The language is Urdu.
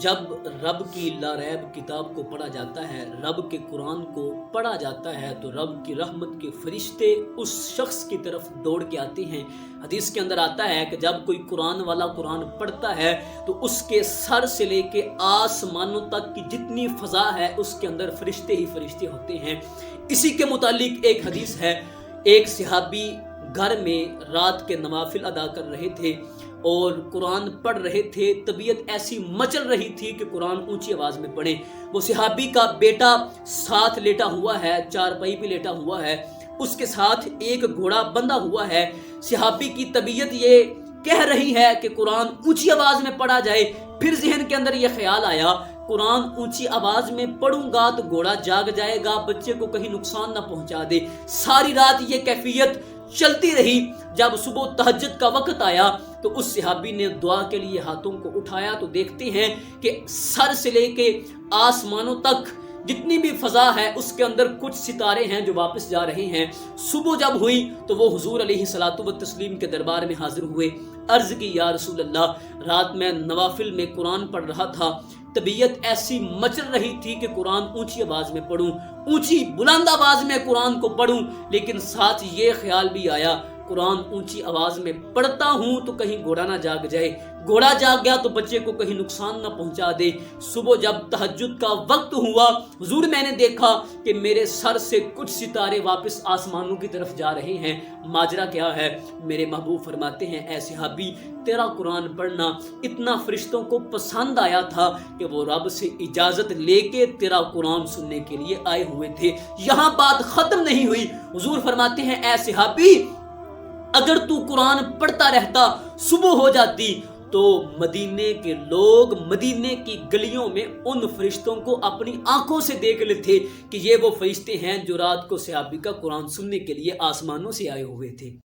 جب رب کی لاریب کتاب کو پڑھا جاتا ہے، رب کے قرآن کو پڑھا جاتا ہے، تو رب کی رحمت کے فرشتے اس شخص کی طرف دوڑ کے آتے ہیں۔ حدیث کے اندر آتا ہے کہ جب کوئی قرآن والا قرآن پڑھتا ہے تو اس کے سر سے لے کے آسمانوں تک کی جتنی فضا ہے اس کے اندر فرشتے ہی فرشتے ہوتے ہیں۔ اسی کے متعلق ایک حدیث ہے، ایک صحابی گھر میں رات کے نوافل ادا کر رہے تھے اور قرآن پڑھ رہے تھے، طبیعت ایسی مچل رہی تھی کہ قرآن اونچی آواز میں پڑھیں۔ وہ صحابی کا بیٹا ساتھ لیٹا ہوا ہے، چارپائی پہ لیٹا ہوا ہے، اس کے ساتھ ایک گھوڑا بندھا ہوا ہے۔ صحابی کی طبیعت یہ کہہ رہی ہے کہ قرآن اونچی آواز میں پڑھا جائے، پھر ذہن کے اندر یہ خیال آیا قرآن اونچی آواز میں پڑھوں گا تو گھوڑا جاگ جائے گا، بچے کو کہیں نقصان نہ پہنچا دے۔ ساری رات یہ کیفیت چلتی رہی۔ جب صبح تہجد کا وقت آیا تو اس صحابی نے دعا کے لیے ہاتھوں کو اٹھایا تو دیکھتے ہیں کہ سر سے لے کے آسمانوں تک جتنی بھی فضا ہے اس کے اندر کچھ ستارے ہیں جو واپس جا رہے ہیں۔ صبح جب ہوئی تو وہ حضور علیہ الصلوۃ والتسلیم کے دربار میں حاضر ہوئے، عرض کی یا رسول اللہ، رات میں نوافل میں قرآن پڑھ رہا تھا، طبیعت ایسی مچل رہی تھی کہ قرآن اونچی آواز میں پڑھوں، اونچی بلند آواز میں قرآن کو پڑھوں، لیکن ساتھ یہ خیال بھی آیا قرآن اونچی آواز میں پڑھتا ہوں تو کہیں گھوڑا نہ جاگ جائے، گھوڑا جاگ گیا تو بچے کو کہیں نقصان نہ پہنچا دے۔ صبح جب تہجد کا وقت ہوا حضور میں نے دیکھا کہ میرے سر سے کچھ ستارے واپس آسمانوں کی طرف جا رہے ہیں، ماجرا کیا ہے؟ میرے محبوب فرماتے ہیں اے صحابی، تیرا قرآن پڑھنا اتنا فرشتوں کو پسند آیا تھا کہ وہ رب سے اجازت لے کے تیرا قرآن سننے کے لیے آئے ہوئے تھے۔ یہاں بات ختم نہیں ہوئی، حضور فرماتے ہیں اے صحابی، اگر تو قرآن پڑھتا رہتا، صبح ہو جاتی تو مدینے کے لوگ مدینے کی گلیوں میں ان فرشتوں کو اپنی آنکھوں سے دیکھ لیتے کہ یہ وہ فرشتے ہیں جو رات کو صحابی کا قرآن سننے کے لیے آسمانوں سے آئے ہوئے تھے۔